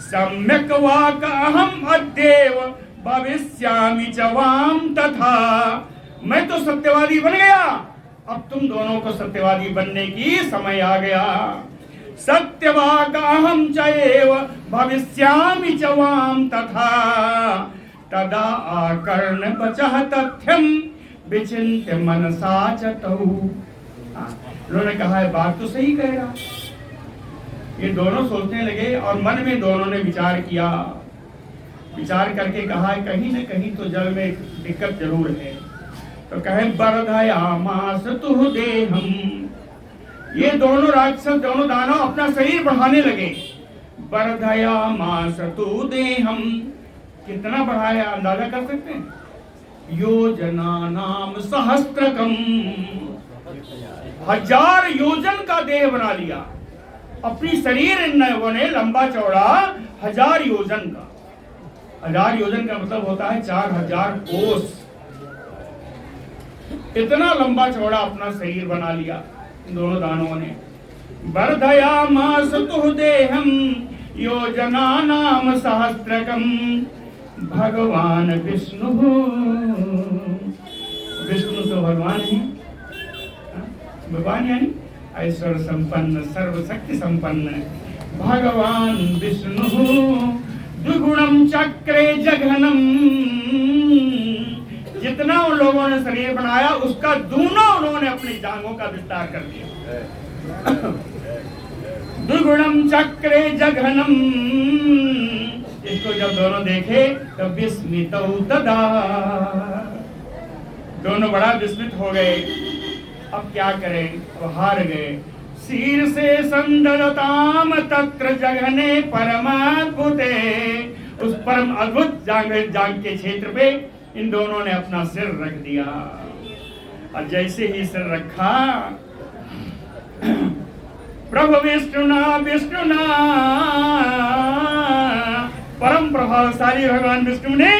सम्यक वाक अहम अद्येव भविष्यामि च वाम तथा। मैं तो सत्यवादी बन गया, अब तुम दोनों को सत्यवादी बनने की समय आ गया। सत्यवाक अहम च एव भविष्यामि च वाम तथा। तदा आकर्ण बचः तथ्यम विचिन्त्य मनसा च तौ। उन्होंने कहा है बात तो सही कह रहा। ये दोनों सोचने लगे और मन में दोनों ने विचार किया। विचार करके कहा कहीं न कहीं तो जल में दिक्कत जरूर है। तो कहे बरधयामास तुह देहम। ये दोनों राक्षस दोनों दानव अपना शरीर बढ़ाने लगे। बरधयामास तु देहम, कितना बढ़ाया अंदाजा कर सकते हैं? योजना नाम सहस्त्रकम, 1000 योजन का देह बना लिया। अपनी शरीर इन लोगों ने लंबा चौड़ा 1000 योजन का। 1000 योजन का मतलब होता है 4000 कोस। इतना लंबा चौड़ा अपना शरीर बना लिया इन दोनों दानवों ने। वर्धयामास तुह देहम योजना नाम सहस्त्रकम। भगवान विष्णु, विष्णु तो भगवान है, भगवान यानी ऐश्वर्य संपन्न सर्वशक्ति संपन्न भगवान विष्णु। द्विगुणम चक्रे जघनम, जितना उन लोगों ने शरीर बनाया उसका दूना उन्होंने अपनी जांघों का विस्तार कर दिया। द्विगुणम चक्रे जघनम, इसको जब दोनों देखे तो विस्मितौ तदा, दोनों बड़ा विस्मित हो गए। अब क्या करें, अब हार गए। शीर से संदताम तत्र जघने परमाद्भुते, उस परम अद्भुत जांग के क्षेत्र पे इन दोनों ने अपना सिर रख दिया। और जैसे ही सिर रखा, प्रभु विष्णुना विष्णुना, परम प्रभावशाली भगवान विष्णु ने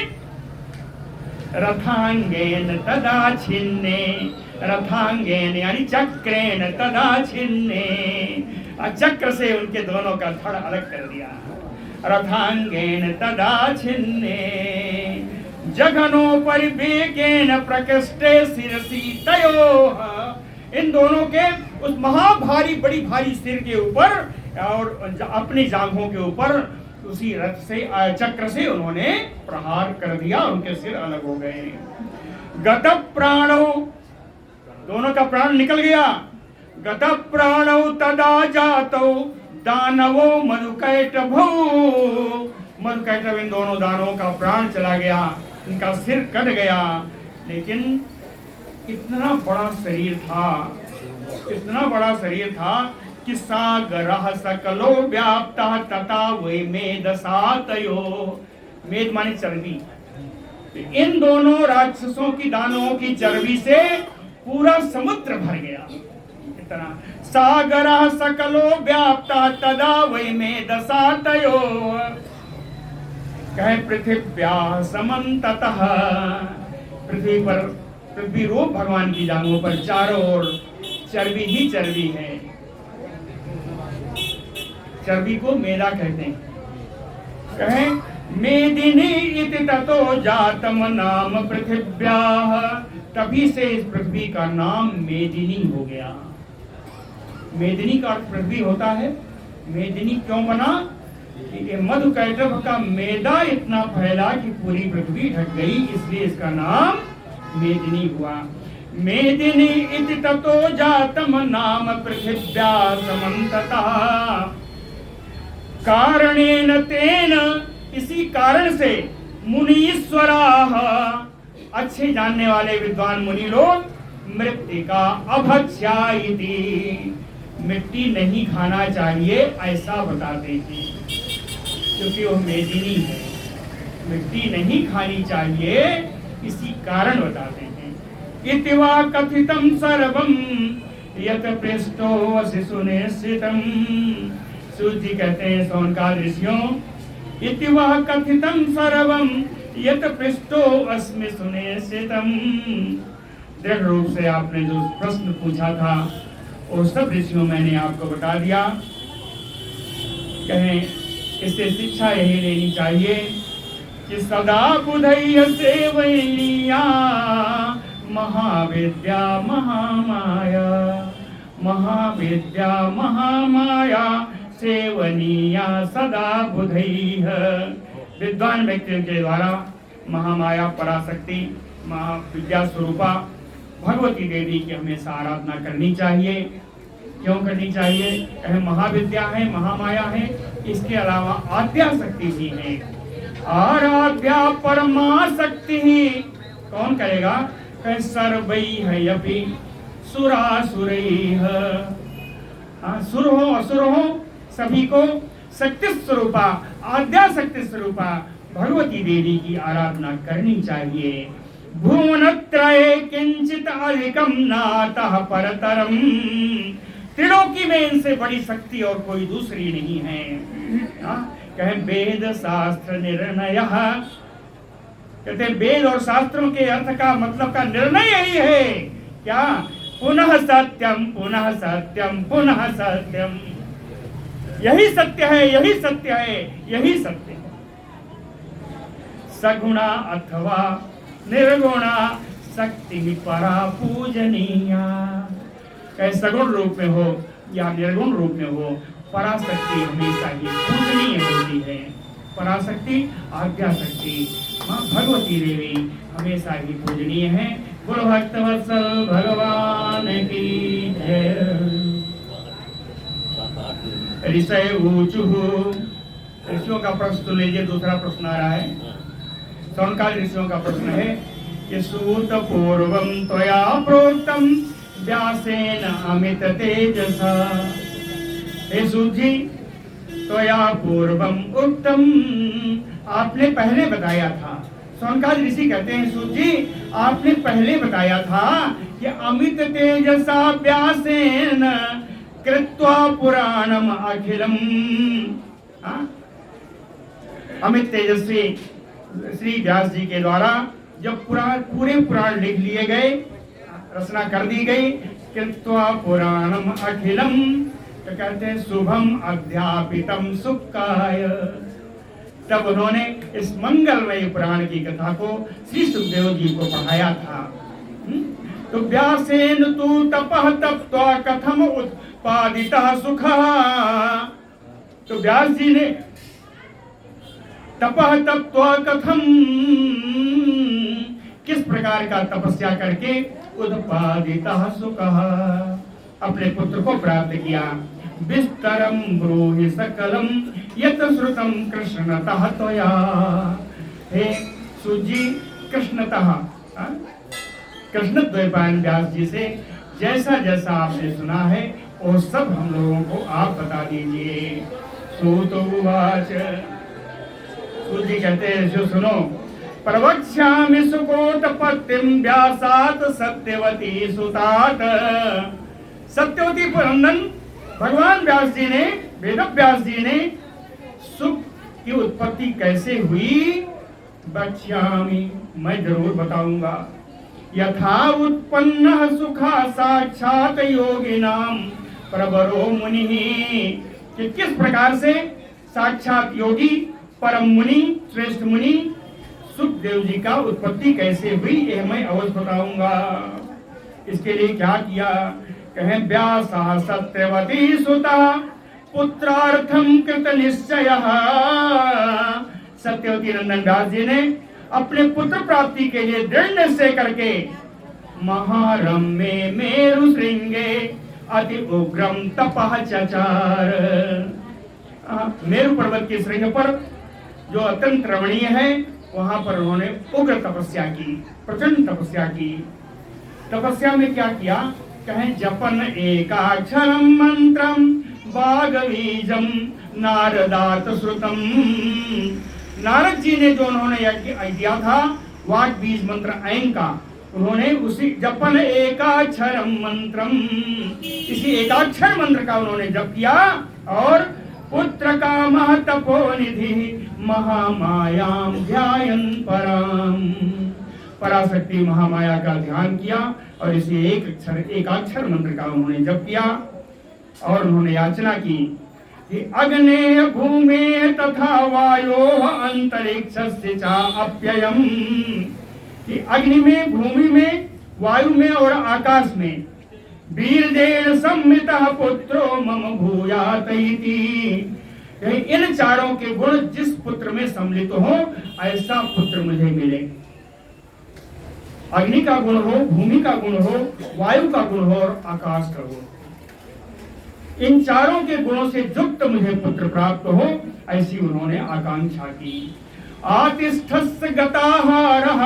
रथांगेन तदा छिन्ने, रथांगेन यानी चक्रेन तदा छिन्ने, चक्र से उनके दोनों का धड़ अलग कर दिया। रथांगेन तदा छिन्ने जघनो परिवेगेन प्रकृष्टे शिरसी तयोः, इन दोनों के उस महाभारी बड़ी भारी सिर के ऊपर और अपनी जांघों के ऊपर उसी रथ से चक्र से उन्होंने प्रहार कर दिया, उनके सिर अलग हो गए। गत प्राणो, दोनों का प्राण निकल गया। गत प्राणो तदा जातो दानवो मधुकैटभौ, मधुकैटभ, इन दोनों दानवों का प्राण चला गया, इनका सिर कट गया। लेकिन इतना बड़ा शरीर था, इतना बड़ा शरीर था कि सागरः सकलो व्याप्तः तथा वै मेदसातयो, मेद माने चर्बी। इन दोनों राक्षसों की दानवों की चर्बी से पूरा समुद्र भर गया। इतना सागरः सकलो व्याप्तः तदा वै मेदसातयो, कहे पृथिव्याः समन्ततः, पृथ्वी पर, पृथ्वी रूप भगवान की जांघों पर चारों ओर चर्बी ही चर्बी है। चर्बी को मेदा कहते हैं। कहे मेदिनी इति ततो जातम नाम पृथिव्याः, तभी से इस पृथ्वी का नाम मेदिनी हो गया। मेदिनी का अर्थ पृथ्वी होता है। मेदिनी क्यों बना? कि मधुकैटभ का मेदा इतना फैला कि पूरी पृथ्वी ढक गई, इसलिए इसका नाम मेदिनी हुआ। मेदिनी इति ततो जातम नाम पृथिव्या समन्ततः, कारणेन तेन, इसी कारण से मुनीश्वराः, अच्छे जानने वाले विद्वान मुनि लोग मृत्तिका अभक्ष्या इति, मिट्टी नहीं खाना चाहिए ऐसा बताते थे, क्योंकि वो मेदिनी है, मिट्टी नहीं खानी चाहिए, इसी कारण बताते हैं। इति वा कथितं सर्वं यत पृष्ठो असि सुनिश्चितं, सूत जी कहते हैं सोनकाल ऋषियों, इति वा कथितं सर्वं यत पृष्ठो अस्मि सुनिश्चितं, दृढ़ रूप से आपने जो प्रश्न पूछा था वो सब ऋषियों मैंने आपको बता दिया। कहें इससे शिक्षा यही लेनी चाहिए कि सदा बुधैय सेवनीया महाविद्या महामाया, महाविद्या महामाया सेवनीया सदा बुधैय। विद्वान व्यक्तियों के द्वारा महामाया पराशक्ति महाविद्या स्वरूपा भगवती देवी की हमेशा आराधना करनी चाहिए। क्यों करनी चाहिए? कहे महाविद्या है, महामाया है, इसके अलावा आद्या शक्ति भी है। आराध्या परमा शक्ति कौन करेगा? कहे सर्वै है यपि सुरासुरैः। सुर हो असुर हो सभी को शक्ति स्वरूपा आद्या शक्ति स्वरूपा भगवती देवी की आराधना करनी चाहिए। भुवनत्रये किंचित अधिकम नातः परतरम। त्रिलोकी में इनसे बड़ी शक्ति और कोई दूसरी नहीं है। कहे वेद शास्त्र निर्णय, कहते वेद और शास्त्रों के अर्थ का मतलब का निर्णय यही है क्या? पुनः सत्यम पुनः सत्यम पुनः सत्यम। यही सत्य है, यही सत्य है, यही सत्य है। सगुणा अथवा निर्गुणा शक्ति परा पूजनीया। कहे सगुण रूप में हो या निर्गुण रूप में हो, पराशक्ति हमेशा ही पूजनीय होती है। पराशक्ति आद्या शक्ति माँ भगवती देवी हमेशा ही पूजनीय है। गुरु भक्त वत्सल भगवान की जय। ऋषय ऊचुः, ऋषियों का प्रश्न तो लीजिए। दूसरा प्रश्न आ रहा है, सौनकादि ऋषियों का प्रश्न है कि सूत पूर्वम त्वया प्रोक्तम व्यासेन अमित तेजसा। हे सूत जी, त्वया पूर्वम उक्तम, आपने पहले बताया था। सौनकादि ऋषि कहते हैं सूत जी आपने पहले बताया था कि अमित तेजसा व्यासेन कृत्वा पुराणम अखिलम। अमित तेजस्वी श्री व्यास जी के द्वारा जब पूरे पुराण लिख लिए गए, रचना कर दी गई, कृत्वा पुराणम अखिलम, तो कहते हैं शुभम अध्यापितम सुखाय। तब उन्होंने इस मंगलमय पुराण की कथा को श्री सुखदेव जी को पढ़ाया था। तो व्यासेन तु तपः तप्त्वा कथम उत्पादितः सुखः। तो व्यास जी ने तपः तप्त्वा कथम, किस प्रकार का तपस्या करके उत्पादितः सुखः, अपने पुत्र को प्राप्त किया। विस्तरम ब्रूहि सकलम यत श्रुतम कृष्णतः त्वया। हे सुजी कृष्णतः, कृष्ण द्वैपायन व्यास जी से जैसा जैसा आपने सुना है वो सब हम लोगों को आप बता दीजिए। सूत उवाच, सूत जी कहते हैं जो सुनो, प्रवक्ष्यामि सुकोटपत्तिं व्यासात् सत्यवती सुतात। सत्यवती पुरंदन भगवान व्यास जी ने, वेद व्यास जी ने सुख की उत्पत्ति कैसे हुई बक्ष्यामि, मैं जरूर बताऊंगा। यथा उत्पन्न सुखा साक्षात योगिनां प्रवरो मुनि, कि किस प्रकार से साक्षात योगी परम मुनि श्रेष्ठ मुनि सुखदेव जी का उत्पत्ति कैसे हुई, यह मैं अवश्य बताऊंगा। इसके लिए क्या किया? कहें व्यासा सत्यवती सुता पुत्रार्थम कृत निश्चयः। सत्यवती नंदन व्यास जी ने अपने पुत्र प्राप्ति के लिए दृढ़ निश्चय करके महारम्ये मेरु श्रृंगे अति उग्रम तपः चचार। मेरु पर्वत के श्रृंग पर जो अत्यंत रमणीय है वहां पर उन्होंने उग्र तपस्या की, प्रचंड तपस्या की। तपस्या में क्या किया? कहें जपन एकाक्षरम मंत्रम बागवीजम नारदात श्रुतम। नारद जी ने जो उन्होंने यज्ञ दिया था वाग बीज मंत्र ऐन का, उन्होंने उसी जपन एकाक्षरम मंत्रम, इसी एकाक्षर मंत्र का उन्होंने जप किया और पुत्र का महतपोनिधि महामायाम ध्यायन पराम, पराशक्ति महामाया का ध्यान किया और इसी एकाक्षर मंत्र का उन्होंने जप किया और उन्होंने याचना की। कि अग्ने भूमे तथा वायो अंतरिक्षस्य च अप्ययम्, कि अग्नि में, भूमि में, वायु में और आकाश में वीर्येण सम्मितः पुत्रो मम भूयात इति। इन चारों के गुण जिस पुत्र में सम्मिलित हो ऐसा पुत्र मुझे मिले। अग्नि का गुण हो, भूमि का गुण हो, वायु का गुण हो और आकाश का गुण, इन चारों के गुणों से युक्त मुझे पुत्र प्राप्त हो, ऐसी उन्होंने आकांक्षा की। आतिष्ठस्य गताहारः,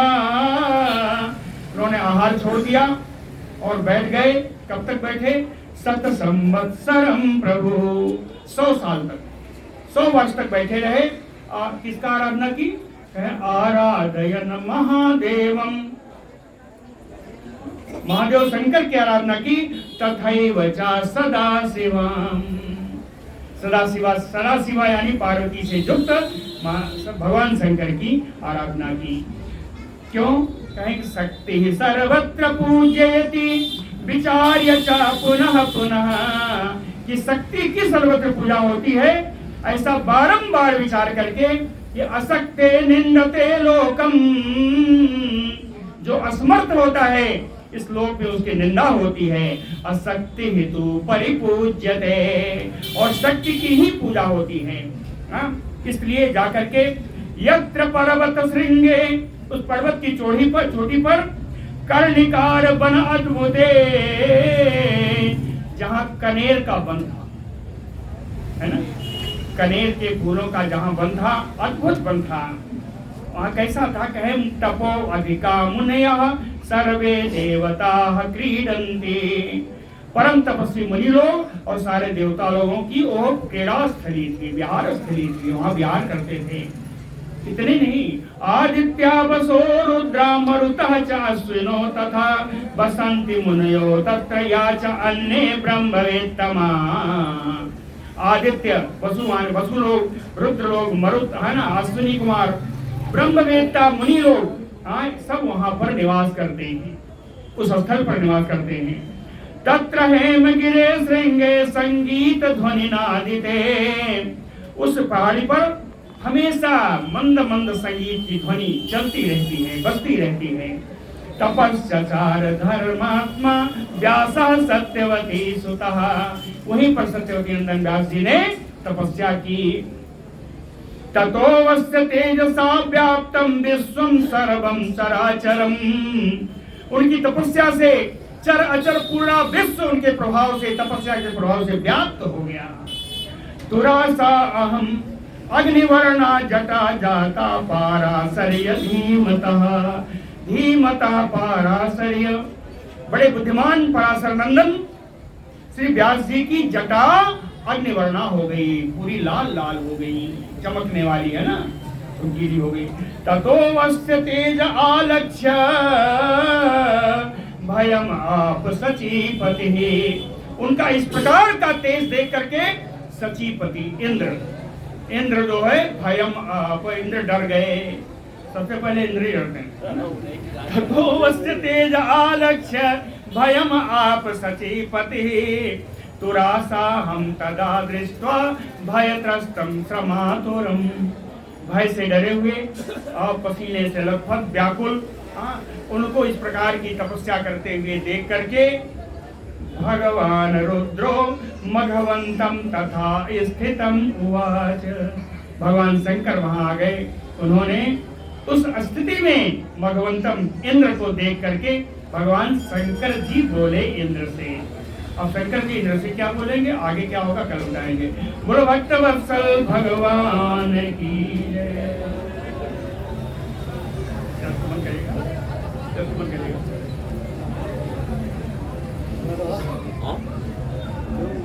उन्होंने आहार छोड़ दिया और बैठ गए। कब तक बैठे? 7 संवत्सरम प्रभु, 100 साल तक, 100 वर्ष तक बैठे रहे। किसका आराधना की? आराधयन महादेवम, महादेव शंकर की आराधना की। तथैव च सदाशिवम, सदाशिवा यानी पार्वती से युक्त भगवान शंकर की आराधना की। क्यों? कहें कि शक्ति सर्वत्र पूजयति विचार्य च पुनः पुनः, कि शक्ति की सर्वत्र पूजा होती है, ऐसा बारंबार विचार करके ये असक्ते निंदते लोकम, जो असमर्थ होता है इस लोक में उसकी निंदा होती है। असक्ति हेतु परिपूज्यते, और शक्ति की ही पूजा होती है। इसलिए जाकर के यत्र पर्वत श्रृंगे, उस पर्वत की चोटी पर कर्णिकार वन अद्भुते, जहां कनेर का वन था, है ना, कनेर के फूलों का जहां वन था, अद्भुत वन था। वहां कैसा था? कहे तपो अधिका मुनयः सर्वे देवताः क्रीडन्ति, परम तपस्वी मुनि लोग और सारे देवता लोगों की वो क्रीड़ा स्थली थी, विहार स्थली थी, वहां विहार करते थे। इतने नहीं, आदित्या वसो रुद्रा मरुतः च अश्विनो तथा बसंति मुनयो तत्र या च अन्ये ब्रह्मवेत्तमा। आदित्य, वसु लोग, रुद्र लोग, मरुत है ना, अश्विनी कुमार, ब्रह्मवेत्ता मुनि लोग, सब वहां पर निवास करते हैं, उस स्थल पर निवास करते हैं। तत्र हेमगिरे श्रृंगे संगीत ध्वनि नादिते, उस पहाड़ी पर हमेशा मंद मंद संगीत की ध्वनि चलती रहती है, बजती रहती है। तपस्याचार धर्मात्मा व्यास सत्यवती सुतः, वहीं पर सत्यवती नंदन व्यास जी ने तपस्या की। ततो वस्य तेजसा व्याप्तम विश्वम सर्वम चराचरम, उनकी तपस्या से चर अचर पूरा विश्व उनके प्रभाव से, तपस्या के प्रभाव से व्याप्त हो गया। तुरासा अहम अग्निवर्णा जटा जाता पाराशर्य धीमतः, धीमतः पाराशर्य, बड़े बुद्धिमान पराशर नंदन श्री व्यास जी की जटा अग्निवर्णा हो गई, पूरी लाल लाल हो गई, चमकने वाली है ना, तो गीली हो गई। ततो वस्य तेज आलक्ष्य भयम आप सचीपति, उनका इस प्रकार का तेज देख करके सचीपति इंद्र जो है, भयम आप, इंद्र डर गए। सबसे पहले इंद्र ही डरते हैं। ततो वस्य तेज आलक्ष्य भयम आप सचीपति तुरासा हम तदा दृष्ट्वा भयत्रस्तं श्रमातुरम्, भय से डरे हुए और पसीने से लगभग व्याकुल, उनको इस प्रकार की तपस्या करते हुए देख करके भगवान रुद्रो मघवंतम तथा स्थितम उवाच, भगवान शंकर वहां आ गए। उन्होंने उस स्थिति में मघवंतम इंद्र को देख करके भगवान शंकर जी बोले इंद्र से। अब शंकर जी इंद्र से क्या बोलेंगे, आगे क्या होगा कल बताएंगे। बोलो भक्त वत्सल भगवान की जय। करेगा